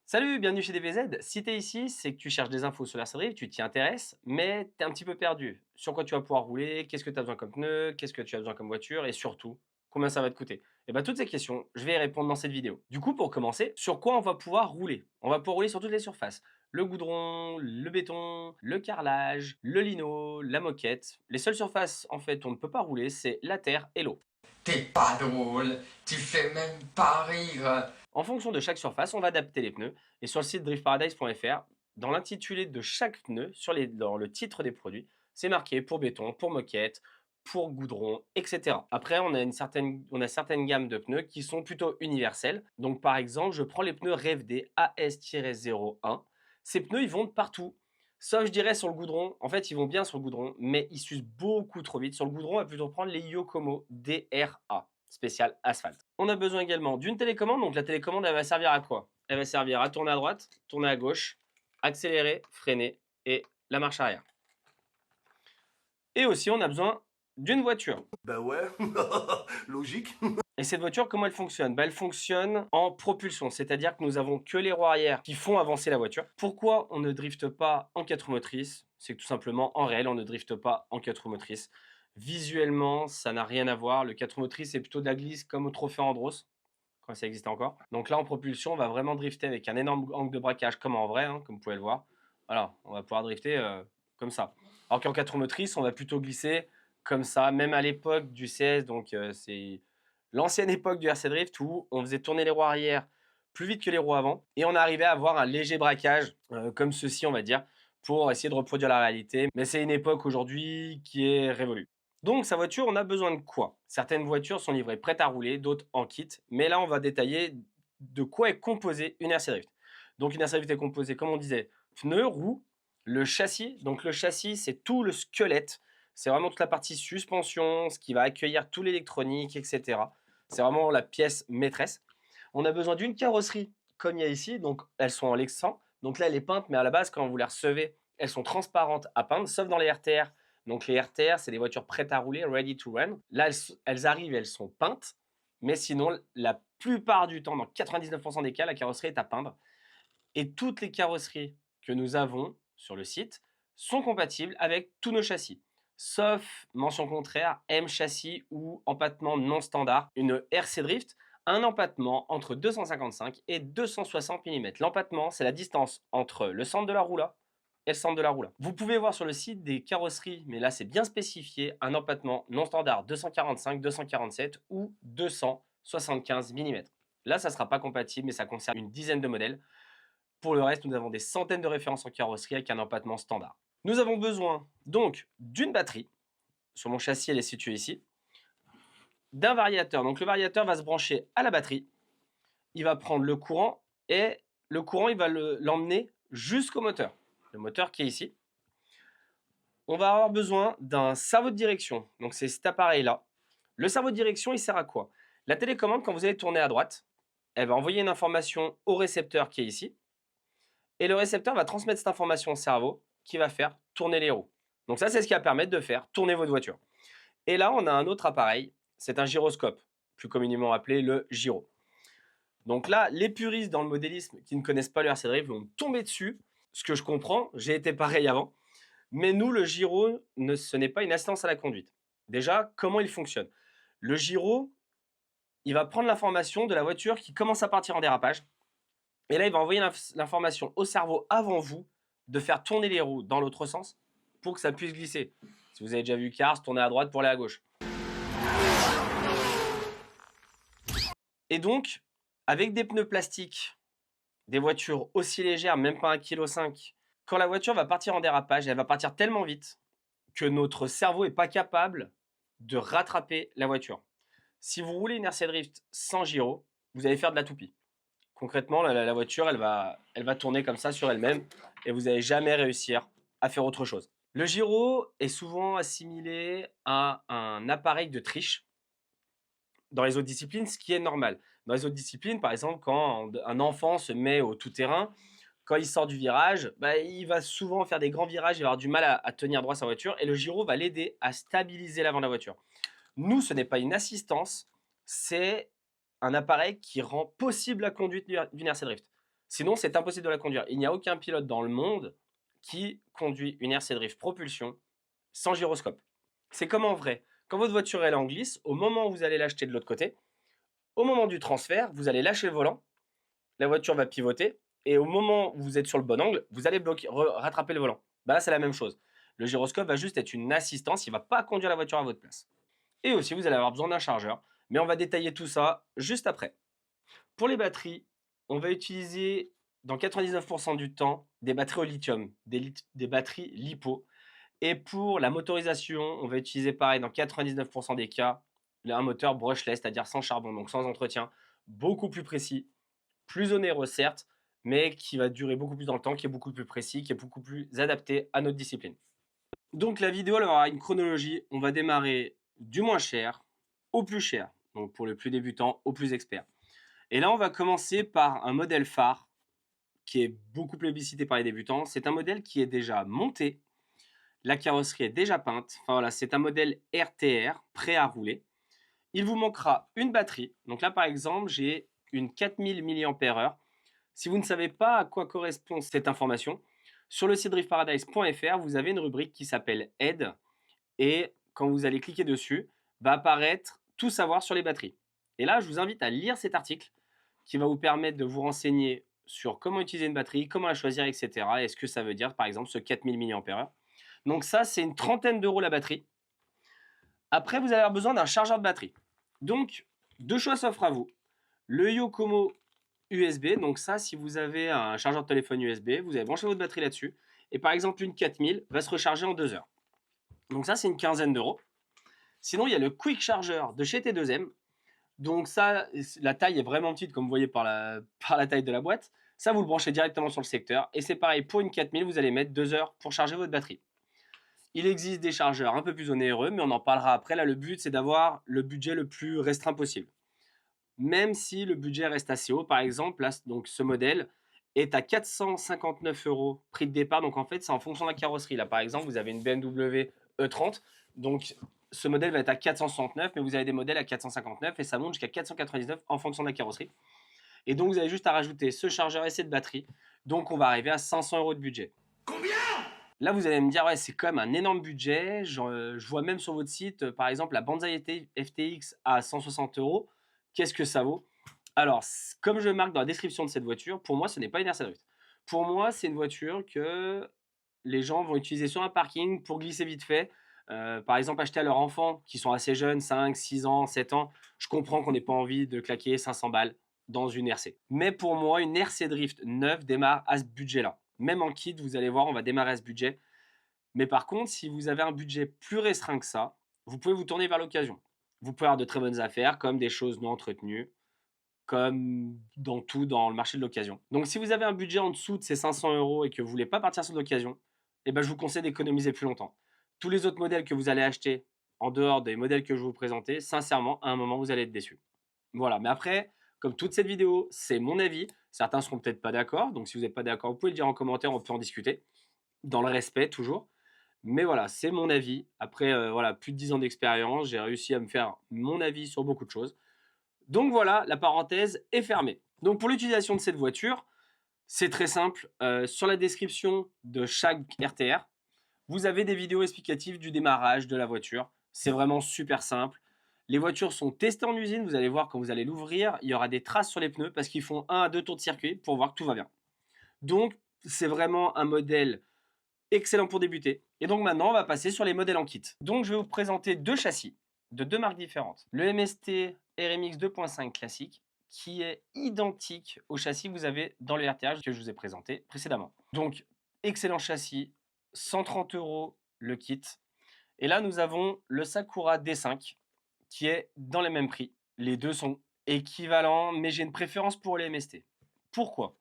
Salut, bienvenue chez DVZ. Si tu es ici, c'est que tu cherches des infos sur l'RC Drift, tu t'y intéresses, mais tu es un petit peu perdu. Sur quoi tu vas pouvoir rouler, qu'est-ce que tu as besoin comme pneu, qu'est-ce que tu as besoin comme voiture et surtout, combien ça va te coûter. Et bien toutes ces questions, je vais y répondre dans cette vidéo. Du coup, pour commencer, sur quoi on va pouvoir rouler? On va pouvoir rouler sur toutes les surfaces. Le goudron, le béton, le carrelage, le lino, la moquette. Les seules surfaces en fait où on ne peut pas rouler, c'est la terre et l'eau. T'es pas drôle, tu fais même pas rire. En fonction de chaque surface, on va adapter les pneus. Et sur le site driftparadise.fr, dans l'intitulé de chaque pneu, dans le titre des produits, c'est marqué pour béton, pour moquette, pour goudron, etc. Après, on a certaines gammes de pneus qui sont plutôt universelles. Donc, par exemple, je prends les pneus RevD AS-01. Ces pneus, ils vont de partout. Sauf, je dirais, sur le goudron. En fait, ils vont bien sur le goudron, mais ils s'usent beaucoup trop vite. Sur le goudron, on va plutôt prendre les Yokomo DRA spécial asphalte. On a besoin également d'une télécommande. Donc la télécommande, elle va servir à quoi? Elle va servir à tourner à droite, tourner à gauche, accélérer, freiner et la marche arrière. Et aussi, on a besoin d'une voiture. Bah ouais, logique. Et cette voiture, comment elle fonctionne? Elle fonctionne en propulsion, c'est-à-dire que nous avons que les roues arrière qui font avancer la voiture. Pourquoi on ne drifte pas en 4 roues motrices? C'est que tout simplement, en réel, on ne drifte pas en 4 roues motrices. Visuellement, ça n'a rien à voir. Le 4 roues motrices, c'est plutôt de la glisse comme au Trophée Andros, quand ça existait encore. Donc là, en propulsion, on va vraiment drifter avec un énorme angle de braquage, comme en vrai, hein, comme vous pouvez le voir. Voilà, on va pouvoir drifter comme ça. Alors qu'en 4 roues motrices, on va plutôt glisser comme ça, même à l'époque du CS, donc c'est l'ancienne époque du RC Drift où on faisait tourner les roues arrière plus vite que les roues avant et on arrivait à avoir un léger braquage comme ceci, on va dire, pour essayer de reproduire la réalité. Mais c'est une époque aujourd'hui qui est révolue. Donc sa voiture, on a besoin de quoi? Certaines voitures sont livrées prêtes à rouler, d'autres en kit. Mais là, on va détailler de quoi est composée une RC Drift. Donc une RC Drift est composée, comme on disait, pneus, roues, le châssis. Donc le châssis, c'est tout le squelette. C'est vraiment toute la partie suspension, ce qui va accueillir tout l'électronique, etc. C'est vraiment la pièce maîtresse. On a besoin d'une carrosserie, comme il y a ici. Donc elles sont en Lexan. Donc là, elle est peinte, mais à la base, quand vous les recevez, elles sont transparentes à peindre, sauf dans les RTR. Donc les RTR, c'est des voitures prêtes à rouler, ready to run. Là, elles arrivent, elles sont peintes. Mais sinon, la plupart du temps, dans 99% des cas, la carrosserie est à peindre. Et toutes les carrosseries que nous avons sur le site sont compatibles avec tous nos châssis. Sauf mention contraire, M châssis ou empattement non standard. Une RC Drift a un empattement entre 255 et 260 mm. L'empattement, c'est la distance entre le centre de la roue et le centre de la roue. Vous pouvez voir sur le site des carrosseries, mais là c'est bien spécifié, un empattement non standard 245, 247 ou 275 mm. Là, ça ne sera pas compatible, mais ça concerne une dizaine de modèles. Pour le reste, nous avons des centaines de références en carrosserie avec un empattement standard. Nous avons besoin donc d'une batterie. Sur mon châssis, elle est située ici. D'un variateur. Donc le variateur va se brancher à la batterie. Il va prendre le courant et le courant, il va l'emmener jusqu'au moteur. Le moteur qui est ici. On va avoir besoin d'un cerveau de direction. Donc c'est cet appareil-là. Le cerveau de direction, il sert à quoi? La télécommande, quand vous allez tourner à droite, elle va envoyer une information au récepteur qui est ici. Et le récepteur va transmettre cette information au cerveau qui va faire tourner les roues. Donc ça, c'est ce qui va permettre de faire tourner votre voiture. Et là, on a un autre appareil, c'est un gyroscope, plus communément appelé le gyro. Donc là, les puristes dans le modélisme qui ne connaissent pas le RC Drift vont tomber dessus, ce que je comprends, j'ai été pareil avant. Mais nous, le gyro, ce n'est pas une assistance à la conduite. Déjà, comment il fonctionne? Le gyro, il va prendre l'information de la voiture qui commence à partir en dérapage. Et là, il va envoyer l'information au cerveau avant vous de faire tourner les roues dans l'autre sens pour que ça puisse glisser. Si vous avez déjà vu Cars, tournez à droite pour aller à gauche. Et donc, avec des pneus plastiques, des voitures aussi légères, même pas 1,5 kg, quand la voiture va partir en dérapage, elle va partir tellement vite que notre cerveau n'est pas capable de rattraper la voiture. Si vous roulez une RC Drift sans gyro, vous allez faire de la toupie. Concrètement, la voiture, elle va tourner comme ça sur elle-même et vous n'allez jamais réussir à faire autre chose. Le gyro est souvent assimilé à un appareil de triche dans les autres disciplines, ce qui est normal. Dans les autres disciplines, par exemple, quand un enfant se met au tout-terrain, quand il sort du virage, il va souvent faire des grands virages, il va avoir du mal à tenir droit sa voiture et le gyro va l'aider à stabiliser l'avant de la voiture. Nous, ce n'est pas une assistance, c'est un appareil qui rend possible la conduite d'une RC Drift. Sinon, c'est impossible de la conduire. Il n'y a aucun pilote dans le monde qui conduit une RC Drift propulsion sans gyroscope. C'est comme en vrai. Quand votre voiture elle est en glisse, au moment où vous allez l'acheter de l'autre côté, au moment du transfert, vous allez lâcher le volant, la voiture va pivoter, et au moment où vous êtes sur le bon angle, vous allez rattraper le volant. Bah là, c'est la même chose. Le gyroscope va juste être une assistance, il ne va pas conduire la voiture à votre place. Et aussi, vous allez avoir besoin d'un chargeur, mais on va détailler tout ça juste après. Pour les batteries, on va utiliser dans 99% du temps des batteries au lithium, des batteries LiPo. Et pour la motorisation, on va utiliser pareil dans 99% des cas un moteur brushless, c'est-à-dire sans charbon, donc sans entretien, beaucoup plus précis, plus onéreux certes, mais qui va durer beaucoup plus dans le temps, qui est beaucoup plus précis, qui est beaucoup plus adapté à notre discipline. Donc la vidéo elle aura une chronologie, on va démarrer du moins cher au plus cher, donc pour le plus débutant au plus expert. Et là on va commencer par un modèle phare qui est beaucoup plébiscité par les débutants. C'est un modèle qui est déjà monté, la carrosserie est déjà peinte, enfin voilà, c'est un modèle RTR prêt à rouler. Il vous manquera une batterie, donc là par exemple j'ai une 4000 mAh. Si vous ne savez pas à quoi correspond cette information, sur le site driftparadise.fr, vous avez une rubrique qui s'appelle Aide, et quand vous allez cliquer dessus, va apparaître tout savoir sur les batteries. Et là, je vous invite à lire cet article qui va vous permettre de vous renseigner sur comment utiliser une batterie, comment la choisir, etc. Et ce que ça veut dire, par exemple, ce 4000 mAh. Donc ça, c'est une trentaine d'euros la batterie. Après, vous allez avoir besoin d'un chargeur de batterie. Donc, deux choix s'offrent à vous. Le Yokomo USB, donc ça, si vous avez un chargeur de téléphone USB, vous allez brancher votre batterie là-dessus. Et par exemple, une 4000 va se recharger en 2 heures. Donc ça, c'est une quinzaine d'euros. Sinon, il y a le Quick Charger de chez T2M. Donc ça, la taille est vraiment petite, comme vous voyez par la taille de la boîte. Ça, vous le branchez directement sur le secteur. Et c'est pareil, pour une 4000, vous allez mettre 2 heures pour charger votre batterie. Il existe des chargeurs un peu plus onéreux, mais on en parlera après. Là, le but, c'est d'avoir le budget le plus restreint possible. Même si le budget reste assez haut, par exemple, là, donc ce modèle est à 459 euros prix de départ. Donc en fait, c'est en fonction de la carrosserie. Là, par exemple, vous avez une BMW E30. Donc ce modèle va être à 469, mais vous avez des modèles à 459 et ça monte jusqu'à 499 en fonction de la carrosserie. Et donc vous avez juste à rajouter ce chargeur et cette batterie. Donc on va arriver à 500 euros de budget. Combien? Là, vous allez me dire, ouais, c'est quand même un énorme budget. Je vois même sur votre site, par exemple, la Banzai FTX à 160 euros. Qu'est-ce que ça vaut? Alors, comme je marque dans la description de cette voiture, pour moi, ce n'est pas une RC Drift. Pour moi, c'est une voiture que les gens vont utiliser sur un parking pour glisser vite fait. Par exemple, acheter à leurs enfants qui sont assez jeunes, 5, 6 ans, 7 ans. Je comprends qu'on n'ait pas envie de claquer 500 balles dans une RC. Mais pour moi, une RC Drift neuve démarre à ce budget-là. Même en kit, vous allez voir, on va démarrer à ce budget. Mais par contre, si vous avez un budget plus restreint que ça, vous pouvez vous tourner vers l'occasion. Vous pouvez avoir de très bonnes affaires, comme des choses non entretenues, comme dans tout dans le marché de l'occasion. Donc si vous avez un budget en dessous de ces 500 euros et que vous ne voulez pas partir sur l'occasion, eh ben, je vous conseille d'économiser plus longtemps. Tous les autres modèles que vous allez acheter, en dehors des modèles que je vais vous présenter, sincèrement, à un moment, vous allez être déçus. Voilà, mais après, comme toute cette vidéo, c'est mon avis. Certains ne seront peut-être pas d'accord, donc si vous n'êtes pas d'accord, vous pouvez le dire en commentaire, on peut en discuter. Dans le respect, toujours. Mais voilà, c'est mon avis. Après, voilà, plus de 10 ans d'expérience, j'ai réussi à me faire mon avis sur beaucoup de choses. Donc voilà, la parenthèse est fermée. Donc pour l'utilisation de cette voiture, c'est très simple. Sur la description de chaque RTR, vous avez des vidéos explicatives du démarrage de la voiture. C'est vraiment super simple. Les voitures sont testées en usine. Vous allez voir quand vous allez l'ouvrir, il y aura des traces sur les pneus parce qu'ils font 1 à 2 tours de circuit pour voir que tout va bien. Donc c'est vraiment un modèle excellent pour débuter. Et donc maintenant, on va passer sur les modèles en kit. Donc je vais vous présenter deux châssis de deux marques différentes. Le MST RMX 2.5 classique, qui est identique au châssis que vous avez dans le RTH que je vous ai présenté précédemment. Donc, excellent châssis, 130 euros le kit. Et là, nous avons le Sakura D5, qui est dans les mêmes prix. Les deux sont équivalents, mais j'ai une préférence pour les MST. Pourquoi?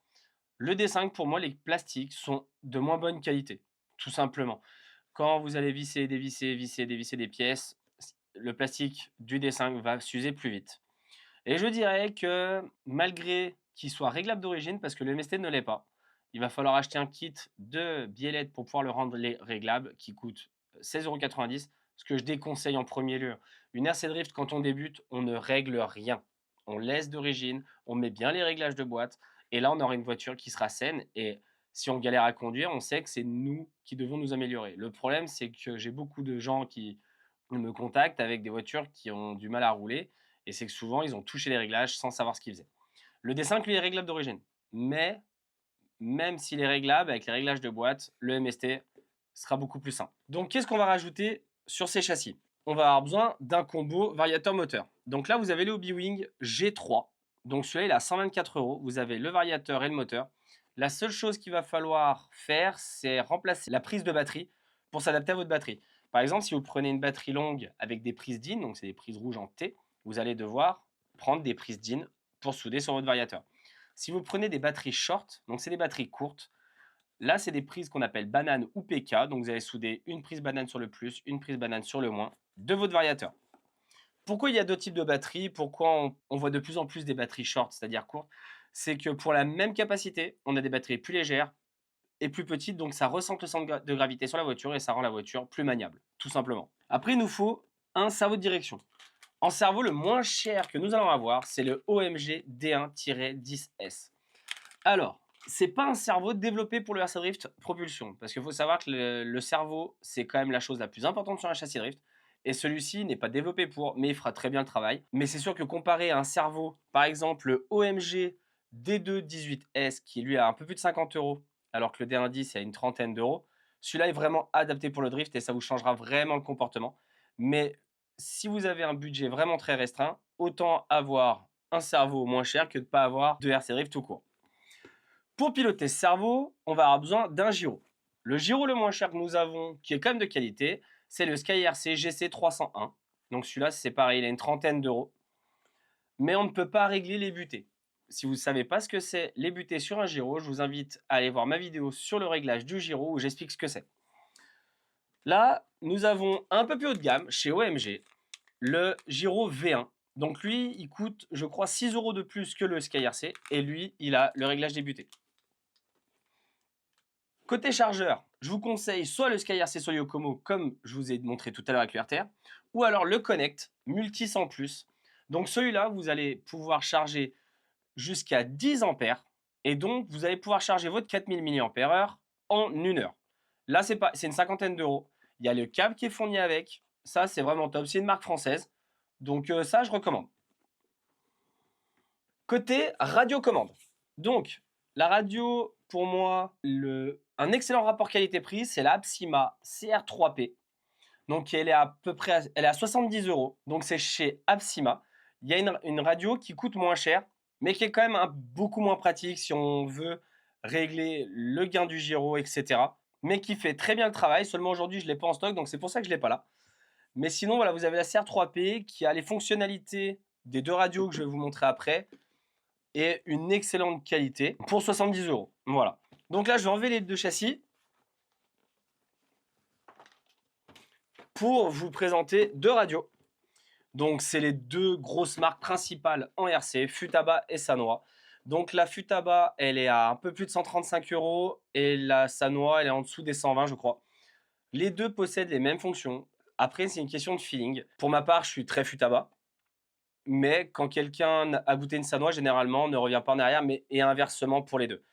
Le D5, pour moi, les plastiques sont de moins bonne qualité, tout simplement. Quand vous allez visser, dévisser, visser, dévisser des pièces, le plastique du D5 va s'user plus vite. Et je dirais que malgré qu'il soit réglable d'origine, parce que le MST ne l'est pas, il va falloir acheter un kit de biellette pour pouvoir le rendre réglable qui coûte 16,90 €, ce que je déconseille en premier lieu. Une RC Drift, quand on débute, on ne règle rien. On laisse d'origine, on met bien les réglages de boîte Et là, on aura une voiture qui sera saine. Et si on galère à conduire, on sait que c'est nous qui devons nous améliorer. Le problème, c'est que j'ai beaucoup de gens qui me contactent avec des voitures qui ont du mal à rouler. Et c'est que souvent, ils ont touché les réglages sans savoir ce qu'ils faisaient. Le D5, lui, est réglable d'origine. Mais même s'il est réglable, avec les réglages de boîte, le MST sera beaucoup plus simple. Donc, qu'est-ce qu'on va rajouter sur ces châssis? On va avoir besoin d'un combo variateur-moteur. Donc là, vous avez le Hobbywing G3. Donc celui-là, il est à 124 €. Vous avez le variateur et le moteur. La seule chose qu'il va falloir faire, c'est remplacer la prise de batterie pour s'adapter à votre batterie. Par exemple, si vous prenez une batterie longue avec des prises DIN, donc c'est des prises rouges en T, vous allez devoir prendre des prises DIN pour souder sur votre variateur. Si vous prenez des batteries short, donc c'est des batteries courtes, là c'est des prises qu'on appelle banane ou PK, donc vous allez souder une prise banane sur le plus, une prise banane sur le moins de votre variateur. Pourquoi il y a deux types de batteries? Pourquoi on voit de plus en plus des batteries short, c'est-à-dire courtes? C'est que pour la même capacité, on a des batteries plus légères et plus petites, donc ça ressent le centre de gravité sur la voiture et ça rend la voiture plus maniable, tout simplement. Après, il nous faut un cerveau de direction. En cerveau, le moins cher que nous allons avoir, c'est le OMG D1-10S. Alors, c'est pas un cerveau développé pour le RC Drift propulsion, parce qu'il faut savoir que le cerveau, c'est quand même la chose la plus importante sur un châssis drift. Et celui-ci n'est pas développé pour, mais il fera très bien le travail. Mais c'est sûr que comparé à un cerveau, par exemple le OMG D2-18S, qui lui a un peu plus de 50 €, alors que le D1-10 a une trentaine d'euros, celui-là est vraiment adapté pour le drift et ça vous changera vraiment le comportement. Mais si vous avez un budget vraiment très restreint, autant avoir un cerveau moins cher que de ne pas avoir de RC Drift tout court. Pour piloter ce cerveau, on va avoir besoin d'un gyro. Le gyro le moins cher que nous avons, qui est quand même de qualité, c'est le SkyRC GC301. Donc celui-là, c'est pareil, il a une trentaine d'euros. Mais on ne peut pas régler les butées. Si vous ne savez pas ce que c'est les butées sur un gyro, je vous invite à aller voir ma vidéo sur le réglage du gyro où j'explique ce que c'est. Là, nous avons un peu plus haut de gamme, chez OMG, le gyro V1. Donc lui, il coûte, je crois, 6 € de plus que le SkyRC. Et lui, il a le réglage des butées. Côté chargeur, je vous conseille soit le SkyRC sur Yokomo, comme je vous ai montré tout à l'heure avec le RTR, ou alors le Connect Multi 100+. Donc celui-là, vous allez pouvoir charger jusqu'à 10 ampères, et donc vous allez pouvoir charger votre 4000 mAh en 1 heure. Là, c'est une cinquantaine d'euros. Il y a le câble qui est fourni avec. Ça, c'est vraiment top. C'est une marque française. Donc ça, je recommande. Côté radiocommande. Donc, la radio, pour moi, un excellent rapport qualité-prix, c'est la Absima CR3P. Donc, elle est à peu près, elle est à 70 €. Donc, c'est chez Absima. Il y a une radio qui coûte moins cher, mais qui est quand même beaucoup moins pratique si on veut régler le gain du gyro, etc. Mais qui fait très bien le travail. Seulement aujourd'hui, je ne l'ai pas en stock, donc c'est pour ça que je ne l'ai pas là. Mais sinon, voilà, vous avez la CR3P qui a les fonctionnalités des deux radios que je vais vous montrer après et une excellente qualité pour 70 €. Voilà. Donc là, je vais enlever les deux châssis pour vous présenter deux radios. Donc, c'est les deux grosses marques principales en RC, Futaba et Sanwa. Donc, la Futaba, elle est à un peu plus de 135 € et la Sanwa, elle est en dessous des 120, je crois. Les deux possèdent les mêmes fonctions. Après, c'est une question de feeling. Pour ma part, je suis très Futaba. Mais quand quelqu'un a goûté une Sanwa, généralement, ne revient pas en arrière, et inversement pour les deux.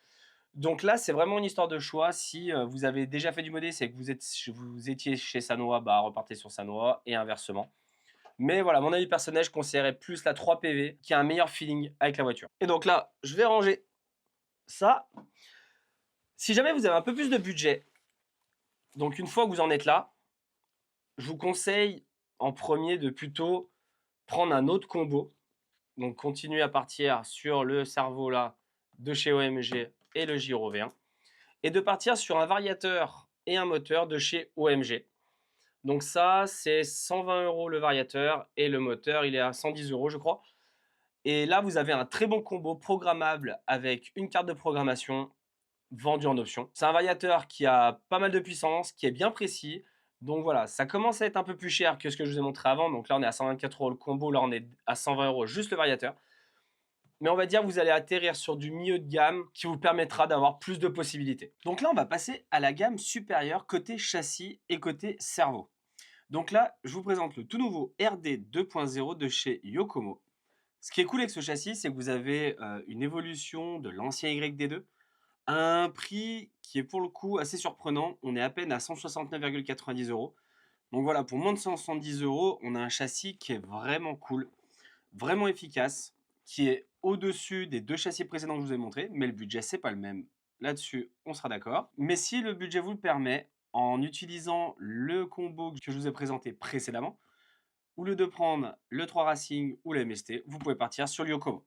Donc là, c'est vraiment une histoire de choix. Si vous avez déjà fait du modé, c'est que vous étiez chez Sanwa, bah, repartez sur Sanwa et inversement. Mais voilà, mon avis personnel, je conseillerais plus la 3PV qui a un meilleur feeling avec la voiture. Et donc là, je vais ranger ça. Si jamais vous avez un peu plus de budget, donc une fois que vous en êtes là, je vous conseille en premier de plutôt prendre un autre combo. Donc continuer à partir sur le cerveau là de chez OMG et le gyro V1. Et de partir sur un variateur et un moteur de chez OMG. Donc ça, c'est 120 € le variateur et le moteur, il est à 110 € je crois. Et là, vous avez un très bon combo programmable avec une carte de programmation vendue en option. C'est un variateur qui a pas mal de puissance, qui est bien précis. Donc voilà, ça commence à être un peu plus cher que ce que je vous ai montré avant. Donc là, on est à 124 € le combo. Là, on est à 120 € juste le variateur. Mais on va dire que vous allez atterrir sur du milieu de gamme qui vous permettra d'avoir plus de possibilités. Donc là, on va passer à la gamme supérieure côté châssis et côté cerveau. Donc là, je vous présente le tout nouveau RD 2.0 de chez Yokomo. Ce qui est cool avec ce châssis, c'est que vous avez une évolution de l'ancien YD2 à un prix qui est pour le coup assez surprenant. On est à peine à 169,90 €. Donc voilà, pour moins de 170 €, on a un châssis qui est vraiment cool, vraiment efficace, qui est au-dessus des deux châssis précédents que je vous ai montrés, mais le budget, c'est pas le même. Là-dessus, on sera d'accord. Mais si le budget vous le permet, en utilisant le combo que je vous ai présenté précédemment, au lieu de prendre le 3 Racing ou le MST, vous pouvez partir sur le Yokomo.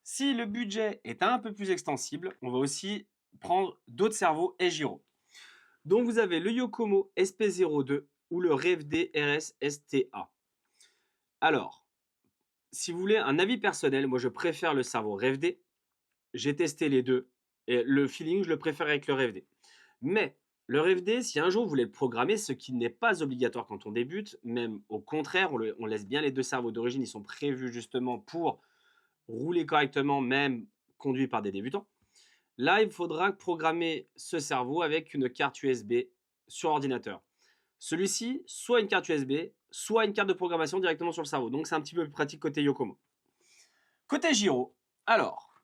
Si le budget est un peu plus extensible, on va aussi prendre d'autres cerveaux et gyros. Donc vous avez le Yokomo SP02 ou le REVD RS STA. Alors, si vous voulez un avis personnel, moi je préfère le cerveau REVD. J'ai testé les deux et le feeling, je le préfère avec le REVD. Mais le REVD, si un jour vous voulez le programmer, ce qui n'est pas obligatoire quand on débute, même au contraire, on laisse bien les deux cerveaux d'origine, ils sont prévus justement pour rouler correctement, même conduit par des débutants. Là, il faudra programmer ce cerveau avec une carte USB sur ordinateur. Celui-ci, soit une carte USB, soit une carte de programmation directement sur le cerveau. Donc, c'est un petit peu plus pratique côté Yokomo. Côté gyro, alors,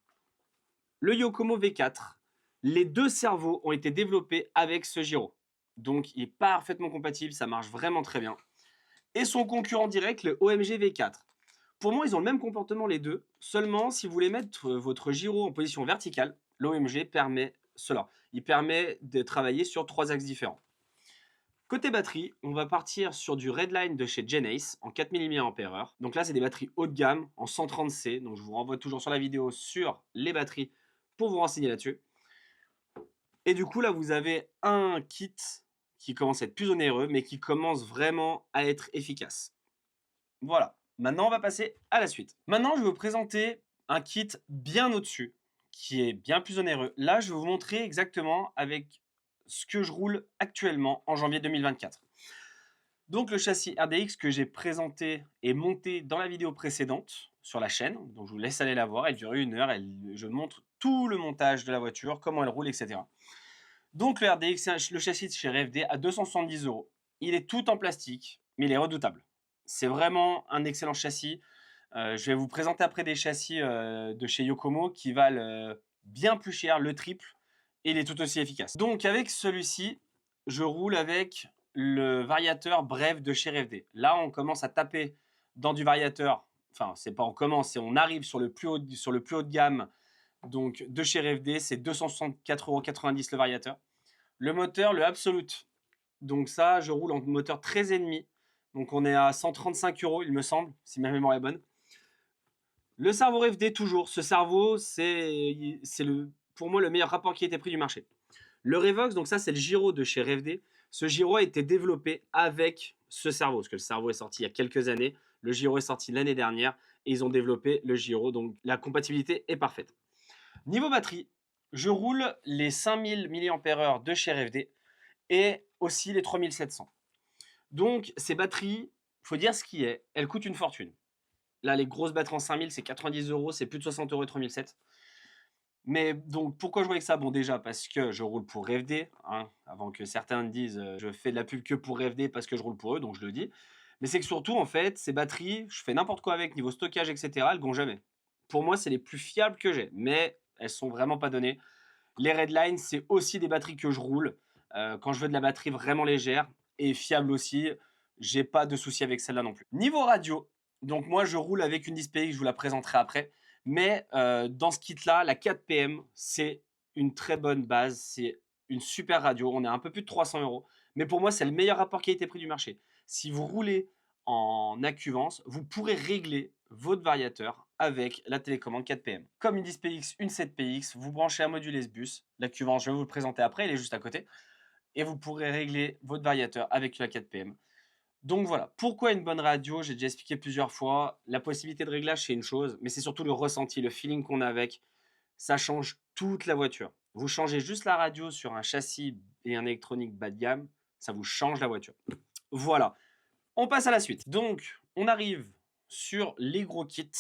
le Yokomo V4, les deux cerveaux ont été développés avec ce gyro. Donc, il est parfaitement compatible, ça marche vraiment très bien. Et son concurrent direct, le OMG V4. Pour moi, ils ont le même comportement les deux. Seulement, si vous voulez mettre votre gyro en position verticale, l'OMG permet cela. Il permet de travailler sur 3 axes différents. Côté batterie, on va partir sur du Redline de chez Genesis en 4000 mAh. Donc là, c'est des batteries haut de gamme en 130C. Donc je vous renvoie toujours sur la vidéo sur les batteries pour vous renseigner là-dessus. Et du coup, là, vous avez un kit qui commence à être plus onéreux, mais qui commence vraiment à être efficace. Voilà. Maintenant, on va passer à la suite. Maintenant, je vais vous présenter un kit bien au-dessus, qui est bien plus onéreux. Là, je vais vous montrer exactement avec ce que je roule actuellement en janvier 2024. Donc, le châssis RDX que j'ai présenté et monté dans la vidéo précédente sur la chaîne. Donc, je vous laisse aller la voir. Elle dure 1 heure. Je montre tout le montage de la voiture, comment elle roule, etc. Donc, le RDX, le châssis de chez RFD à 270 €. Il est tout en plastique, mais il est redoutable. C'est vraiment un excellent châssis. Je vais vous présenter après des châssis de chez Yokomo qui valent bien plus cher, le triple, et il est tout aussi efficace. Donc avec celui-ci, je roule avec le variateur Bref de chez RFD. Là, on commence à taper dans du variateur. Enfin, c'est pas on commence, c'est on arrive sur le plus haut de gamme. Donc de chez RFD, c'est 264,90 € le variateur. Le moteur, le Absolute. Donc ça, je roule en moteur 13,5. Donc on est à 135 €, il me semble, si ma mémoire est bonne. Le cerveau RFD, toujours. Ce cerveau, c'est pour moi le meilleur rapport qualité-prix du marché. Le Revox, donc ça, c'est le gyro de chez RFD. Ce gyro a été développé avec ce cerveau, parce que le cerveau est sorti il y a quelques années. Le gyro est sorti l'année dernière et ils ont développé le gyro. Donc la compatibilité est parfaite. Niveau batterie, je roule les 5000 mAh de chez RFD et aussi les 3700. Donc ces batteries, il faut dire ce qui est, elles coûtent une fortune. Là, les grosses batteries en 5000, c'est 90 €, c'est plus de 60 € et 3700. Mais donc, pourquoi je joue avec ça? Bon, déjà, parce que je roule pour RFD, hein, avant que certains disent je fais de la pub que pour RFD parce que je roule pour eux, donc je le dis. Mais c'est que surtout, en fait, ces batteries, je fais n'importe quoi avec, niveau stockage, etc., elles ne gonflent jamais. Pour moi, c'est les plus fiables que j'ai, mais elles sont vraiment pas données. Les Redline, c'est aussi des batteries que je roule quand je veux de la batterie vraiment légère et fiable aussi. J'ai pas de souci avec celle-là non plus. Niveau radio, donc moi je roule avec une DispX, je vous la présenterai après. Mais dans ce kit-là, la 4PM, c'est une très bonne base. C'est une super radio. On est à un peu plus de 300 €. Mais pour moi, c'est le meilleur rapport qualité-prix du marché. Si vous roulez en accuvance, vous pourrez régler votre variateur avec la télécommande 4PM. Comme une 10PX, une 7PX, vous branchez un module S-Bus. L'accuvance, je vais vous le présenter après, il est juste à côté. Et vous pourrez régler votre variateur avec la 4PM. Donc voilà, pourquoi une bonne radio? J'ai déjà expliqué plusieurs fois. La possibilité de réglage, c'est une chose, mais c'est surtout le ressenti, le feeling qu'on a avec. Ça change toute la voiture. Vous changez juste la radio sur un châssis et un électronique bas de gamme, ça vous change la voiture. Voilà, on passe à la suite. Donc, on arrive sur les gros kits,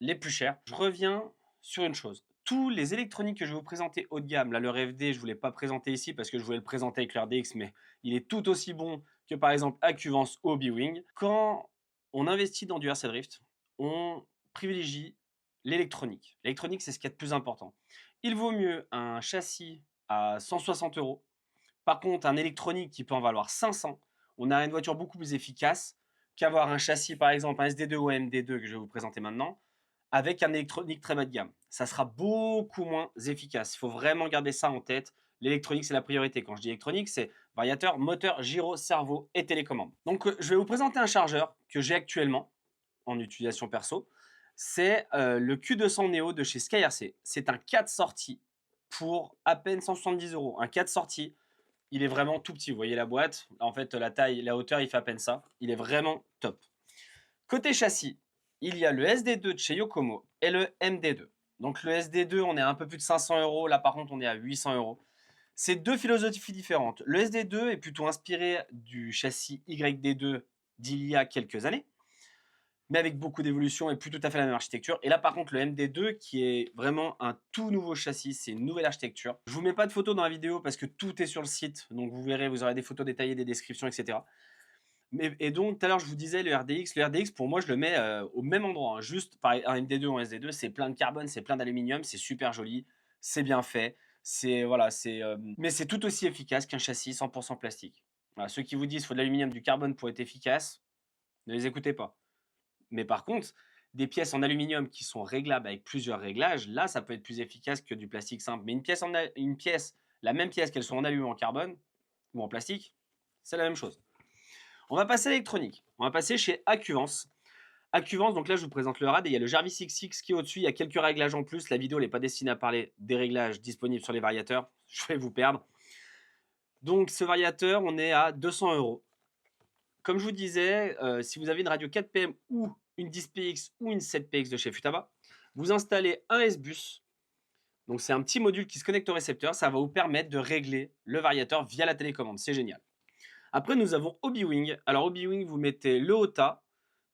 les plus chers. Je reviens sur une chose. Tous les électroniques que je vais vous présenter haut de gamme, là le RFD, je ne voulais pas présenter ici parce que je voulais le présenter avec le RDX, mais il est tout aussi bon que par exemple Accuvance ou Hobby Wing. Quand on investit dans du RC Drift, on privilégie l'électronique. L'électronique, c'est ce qu'il y a de plus important. Il vaut mieux un châssis à 160 euros. Par contre, un électronique qui peut en valoir 500, on a une voiture beaucoup plus efficace qu'avoir un châssis, par exemple, un SD2 ou un MD2 que je vais vous présenter maintenant, avec un électronique très bas de gamme. Ça sera beaucoup moins efficace. Il faut vraiment garder ça en tête. L'électronique, c'est la priorité. Quand je dis électronique, c'est variateur, moteur, gyro, cerveau et télécommande. Donc, je vais vous présenter un chargeur que j'ai actuellement en utilisation perso. C'est le Q200 Neo de chez SkyRC. C'est un 4 sorties pour à peine 170 euros. Un 4 sorties, il est vraiment tout petit. Vous voyez la boîte, en fait, la taille, la hauteur, il fait à peine ça. Il est vraiment top. Côté châssis, il y a le SD2 de chez Yokomo et le MD2. Donc le SD2, on est à un peu plus de 500 euros. Là, par contre, on est à 800 euros. C'est deux philosophies différentes. Le SD2 est plutôt inspiré du châssis YD2 d'il y a quelques années, mais avec beaucoup d'évolution et plus tout à fait la même architecture. Et là, par contre, le MD2, qui est vraiment un tout nouveau châssis, c'est une nouvelle architecture. Je vous mets pas de photos dans la vidéo parce que tout est sur le site, donc vous verrez, vous aurez des photos détaillées, des descriptions, etc. Et donc, tout à l'heure, je vous disais, le RDX, pour moi, je le mets au même endroit. Hein. Juste, pareil, un MD2 ou un SD2, c'est plein de carbone, c'est plein d'aluminium, c'est super joli, c'est bien fait. Voilà, mais c'est tout aussi efficace qu'un châssis 100% plastique. Voilà, ceux qui vous disent qu'il faut de l'aluminium, du carbone pour être efficace, ne les écoutez pas. Mais par contre, des pièces en aluminium qui sont réglables avec plusieurs réglages, là, ça peut être plus efficace que du plastique simple. Mais la même pièce, qu'elle soit en alu ou en carbone ou en plastique, c'est la même chose. On va passer à l'électronique. On va passer chez Accuvance. Accuvance, donc là, je vous présente le RAD et il y a le Jarvis XX qui est au-dessus. Il y a quelques réglages en plus. La vidéo n'est pas destinée à parler des réglages disponibles sur les variateurs. Je vais vous perdre. Donc, ce variateur, on est à 200 euros. Comme je vous disais, si vous avez une radio 4PM ou une 10PX ou une 7PX de chez Futaba, vous installez un S-Bus. Donc, c'est un petit module qui se connecte au récepteur. Ça va vous permettre de régler le variateur via la télécommande. C'est génial. Après, nous avons Hobby-Wing. Alors, Hobby-Wing, vous mettez le OTA.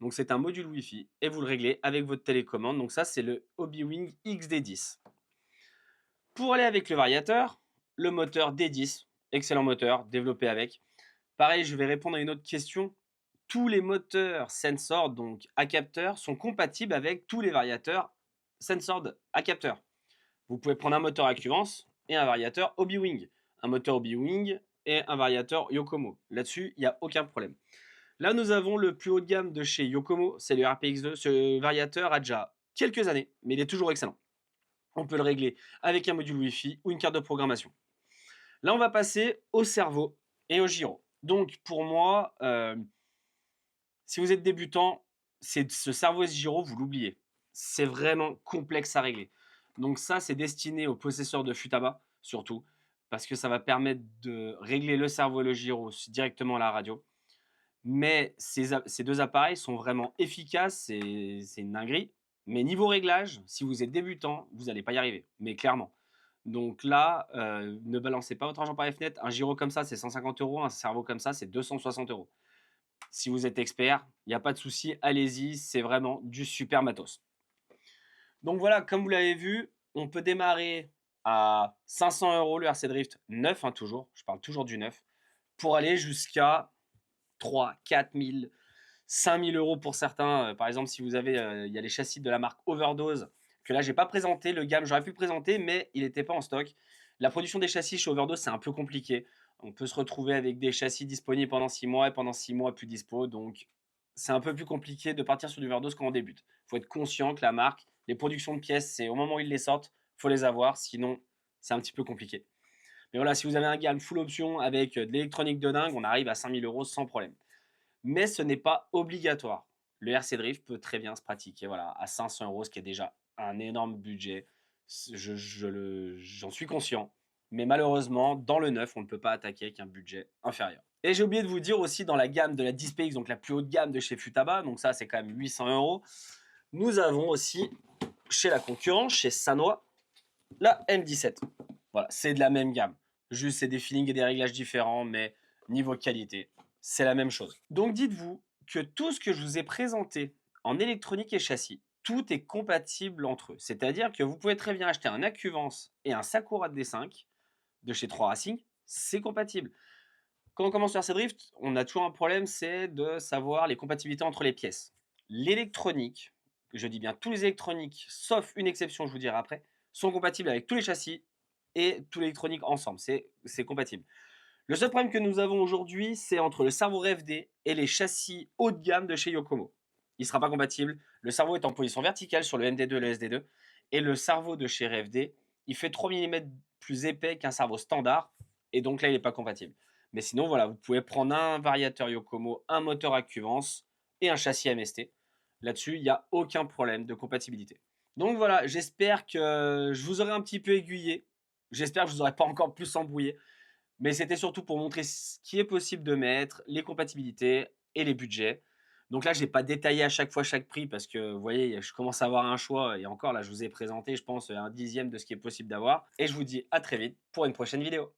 Donc, c'est un module Wi-Fi. Et vous le réglez avec votre télécommande. Donc, ça, c'est le Hobby-Wing XD10. Pour aller avec le variateur, le moteur D10. Excellent moteur, développé avec. Pareil, je vais répondre à une autre question. Tous les moteurs Sensord, donc à capteur, sont compatibles avec tous les variateurs Sensord à capteur. Vous pouvez prendre un moteur Accuvance et un variateur Hobby-Wing. Un moteur Hobby-Wing et un variateur Yokomo. Là-dessus, il n'y a aucun problème. Là, nous avons le plus haut de gamme de chez Yokomo, c'est le RPX2. Ce variateur a déjà quelques années, mais il est toujours excellent. On peut le régler avec un module Wi-Fi ou une carte de programmation. Là, on va passer au cerveau et au gyro. Donc, pour moi, si vous êtes débutant, ce cerveau et ce gyro, vous l'oubliez. C'est vraiment complexe à régler. Donc ça, c'est destiné aux possesseurs de Futaba, surtout, parce que ça va permettre de régler le cerveau et le gyro directement à la radio. Mais ces deux appareils sont vraiment efficaces, c'est une dinguerie. Mais niveau réglage, si vous êtes débutant, vous n'allez pas y arriver, mais clairement. Donc là, ne balancez pas votre argent par les fenêtres. Un gyro comme ça, c'est 150 euros. Un cerveau comme ça, c'est 260 euros. Si vous êtes expert, il n'y a pas de souci, allez-y, c'est vraiment du super matos. Donc voilà, comme vous l'avez vu, on peut démarrer à 500 euros le RC Drift neuf, hein, toujours, je parle toujours du neuf, pour aller jusqu'à 3, 4 000, 5 000 euros pour certains. Par exemple, si vous avez, il y a les châssis de la marque Overdose, que là, je n'ai pas présenté, le gamme, j'aurais pu le présenter, mais il n'était pas en stock. La production des châssis chez Overdose, c'est un peu compliqué. On peut se retrouver avec des châssis disponibles pendant 6 mois et pendant 6 mois plus dispo. Donc, c'est un peu plus compliqué de partir sur du Overdose quand on débute. Il faut être conscient que la marque, les productions de pièces, c'est au moment où ils les sortent, il faut les avoir. Sinon, c'est un petit peu compliqué. Mais voilà, si vous avez un gamme full option avec de l'électronique de dingue, on arrive à 5 000 euros sans problème. Mais ce n'est pas obligatoire. Le RC Drift peut très bien se pratiquer à 500 euros, ce qui est déjà un énorme budget. J'en suis conscient. Mais malheureusement, dans le neuf, on ne peut pas attaquer avec un budget inférieur. Et j'ai oublié de vous dire aussi, dans la gamme de la 10PX, donc la plus haute gamme de chez Futaba, donc ça c'est quand même 800 euros, nous avons aussi chez la concurrence, chez Sanwa, la M17. Voilà, c'est de la même gamme. Juste, c'est des feelings et des réglages différents, mais niveau qualité, c'est la même chose. Donc dites-vous que tout ce que je vous ai présenté en électronique et châssis, tout est compatible entre eux. C'est-à-dire que vous pouvez très bien acheter un Accuvance et un Sakura D5 de chez 3 Racing, c'est compatible. Quand on commence sur RC Drift, on a toujours un problème, c'est de savoir les compatibilités entre les pièces. L'électronique, je dis bien tous les électroniques, sauf une exception, je vous dirai après, sont compatibles avec tous les châssis et tout l'électronique ensemble. C'est compatible. Le seul problème que nous avons aujourd'hui, c'est entre le cerveau RFD et les châssis haut de gamme de chez Yokomo. Il ne sera pas compatible. Le cerveau est en position verticale sur le MD2 et le SD2. Et le cerveau de chez RFD, il fait 3 mm plus épais qu'un cerveau standard. Et donc là, il n'est pas compatible. Mais sinon, voilà, vous pouvez prendre un variateur Yokomo, un moteur à cuvence et un châssis MST. Là-dessus, il n'y a aucun problème de compatibilité. Donc voilà, j'espère que je vous aurai un petit peu aiguillé. J'espère que je ne vous aurai pas encore plus embrouillé. Mais c'était surtout pour montrer ce qui est possible de mettre, les compatibilités et les budgets. Donc là, je n'ai pas détaillé à chaque fois chaque prix parce que vous voyez, je commence à avoir un choix. Et encore, là, je vous ai présenté, je pense, un dixième de ce qui est possible d'avoir. Et je vous dis à très vite pour une prochaine vidéo.